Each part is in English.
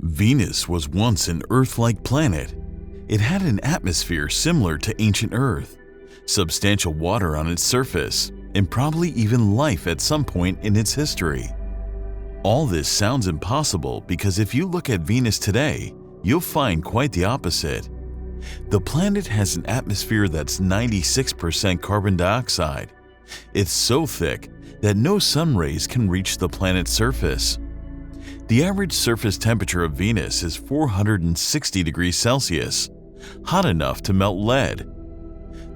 Venus was once an Earth-like planet. It had an atmosphere similar to ancient Earth, substantial water on its surface, and probably even life at some point in its history. All this sounds impossible because if you look at Venus today, you'll find quite the opposite. The planet has an atmosphere that's 96% carbon dioxide. It's so thick that no sun rays can reach the planet's surface. The average surface temperature of Venus is 460 degrees Celsius, hot enough to melt lead.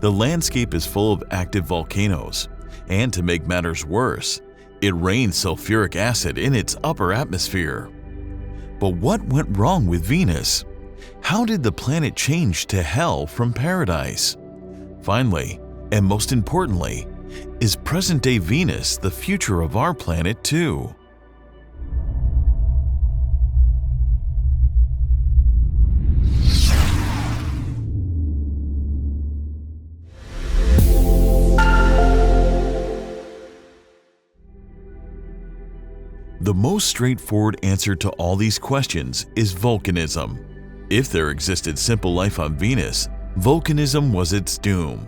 The landscape is full of active volcanoes, and to make matters worse, it rains sulphuric acid in its upper atmosphere. But what went wrong with Venus? How did the planet change to hell from paradise? Finally, and most importantly, is present-day Venus the future of our planet too? The most straightforward answer to all these questions is volcanism. If there existed simple life on Venus, volcanism was its doom.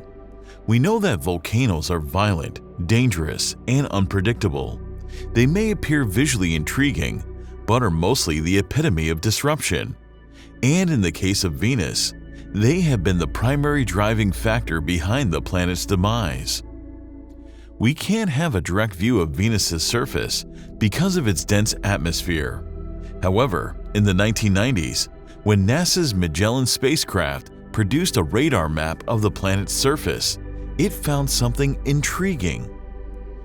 We know that volcanoes are violent, dangerous, and unpredictable. They may appear visually intriguing, but are mostly the epitome of disruption. And in the case of Venus, they have been the primary driving factor behind the planet's demise. We can't have a direct view of Venus's surface because of its dense atmosphere. However, in the 1990s, when NASA's Magellan spacecraft produced a radar map of the planet's surface, it found something intriguing.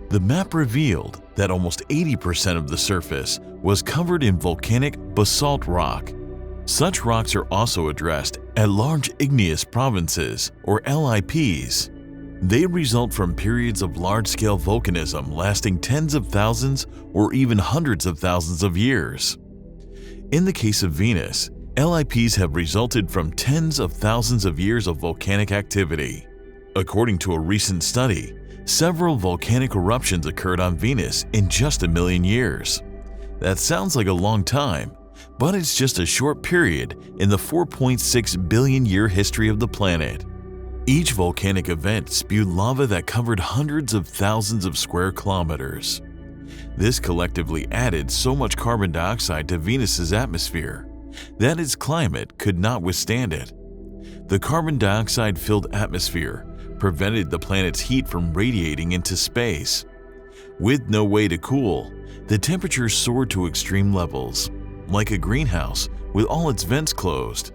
The map revealed that almost 80% of the surface was covered in volcanic basalt rock. Such rocks are also addressed as large igneous provinces, or LIPs. They result from periods of large-scale volcanism lasting tens of thousands or even hundreds of thousands of years. In the case of Venus, LIPs have resulted from tens of thousands of years of volcanic activity. According to a recent study, several volcanic eruptions occurred on Venus in just 1 million years. That sounds like a long time, but it's just a short period in the 4.6 billion year history of the planet. Each volcanic event spewed lava that covered hundreds of thousands of square kilometers. This collectively added so much carbon dioxide to Venus's atmosphere that its climate could not withstand it. The carbon dioxide-filled atmosphere prevented the planet's heat from radiating into space. With no way to cool, the temperature soared to extreme levels, like a greenhouse with all its vents closed.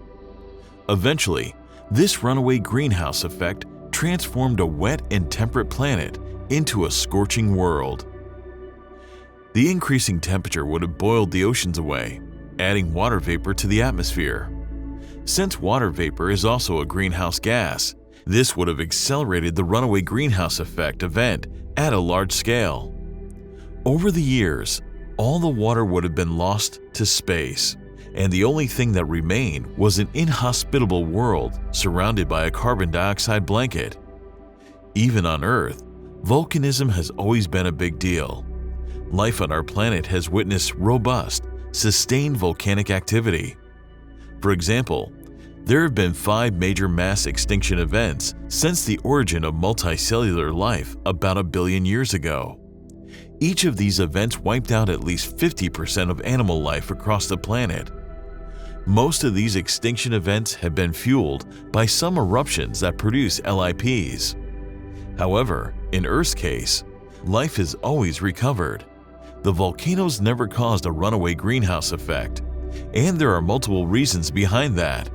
Eventually, this runaway greenhouse effect transformed a wet and temperate planet into a scorching world. The increasing temperature would have boiled the oceans away, adding water vapor to the atmosphere. Since water vapor is also a greenhouse gas, this would have accelerated the runaway greenhouse effect event at a large scale. Over the years, all the water would have been lost to space, and the only thing that remained was an inhospitable world surrounded by a carbon dioxide blanket. Even on Earth, volcanism has always been a big deal. Life on our planet has witnessed robust, sustained volcanic activity. For example, there have been 5 major mass extinction events since the origin of multicellular life about 1 billion years ago. Each of these events wiped out at least 50% of animal life across the planet. Most of these extinction events have been fueled by some eruptions that produce LIPs. However, in Earth's case, life has always recovered. The volcanoes never caused a runaway greenhouse effect, and there are multiple reasons behind that.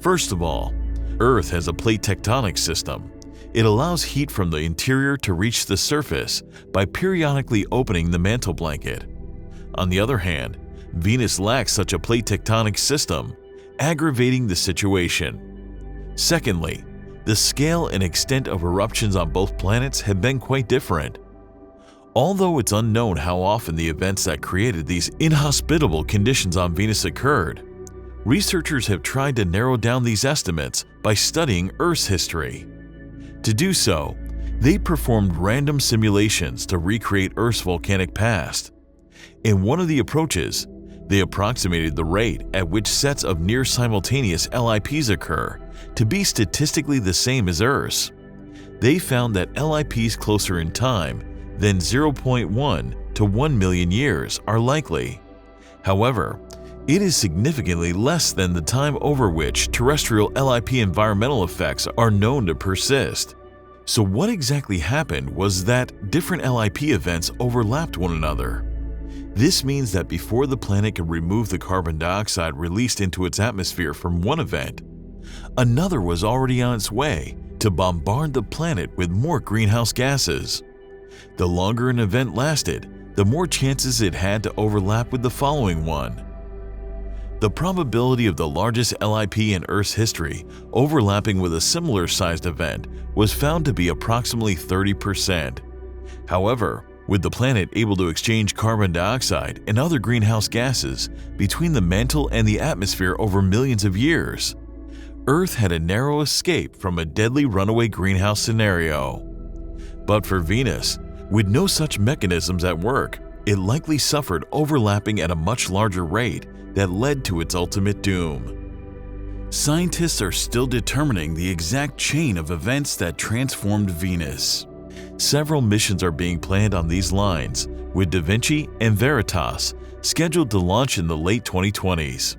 First of all, Earth has a plate tectonic system. It allows heat from the interior to reach the surface by periodically opening the mantle blanket. On the other hand, Venus lacks such a plate tectonic system, aggravating the situation. Secondly, the scale and extent of eruptions on both planets have been quite different. Although it's unknown how often the events that created these inhospitable conditions on Venus occurred, researchers have tried to narrow down these estimates by studying Earth's history. To do so, They performed random simulations to recreate Earth's volcanic past. In one of the approaches, they approximated the rate at which sets of near-simultaneous LIPs occur to be statistically the same as Earth's. They found that LIPs closer in time than 0.1 to 1 million years are likely. However, it is significantly less than the time over which terrestrial LIP environmental effects are known to persist. So what exactly happened was that different LIP events overlapped one another. This means that before the planet could remove the carbon dioxide released into its atmosphere from one event, another was already on its way to bombard the planet with more greenhouse gases. The longer an event lasted, the more chances it had to overlap with the following one. The probability of the largest LIP in Earth's history overlapping with a similar-sized event was found to be approximately 30%. However, with the planet able to exchange carbon dioxide and other greenhouse gases between the mantle and the atmosphere over millions of years, Earth had a narrow escape from a deadly runaway greenhouse scenario. But for Venus, with no such mechanisms at work, it likely suffered overlapping at a much larger rate that led to its ultimate doom. Scientists are still determining the exact chain of events that transformed Venus. Several missions are being planned on these lines, with Da Vinci and Veritas scheduled to launch in the late 2020s.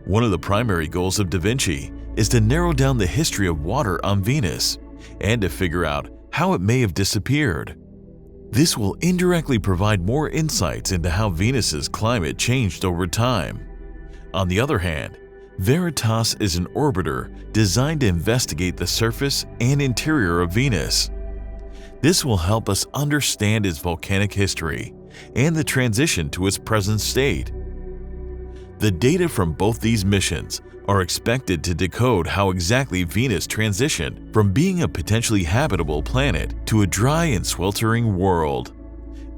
One of the primary goals of Da Vinci is to narrow down the history of water on Venus and to figure out how it may have disappeared. This will indirectly provide more insights into how Venus's climate changed over time. On the other hand, Veritas is an orbiter designed to investigate the surface and interior of Venus. This will help us understand its volcanic history and the transition to its present state. The data from both these missions are expected to decode how exactly Venus transitioned from being a potentially habitable planet to a dry and sweltering world.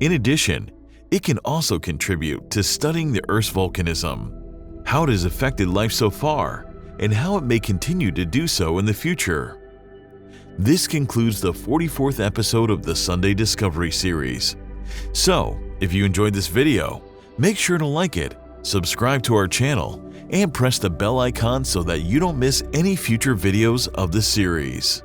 In addition, it can also contribute to studying the Earth's volcanism, how it has affected life so far, and how it may continue to do so in the future. This concludes the 44th episode of the Sunday Discovery series. So, if you enjoyed this video, make sure to like it, subscribe to our channel, and press the bell icon so that you don't miss any future videos of the series.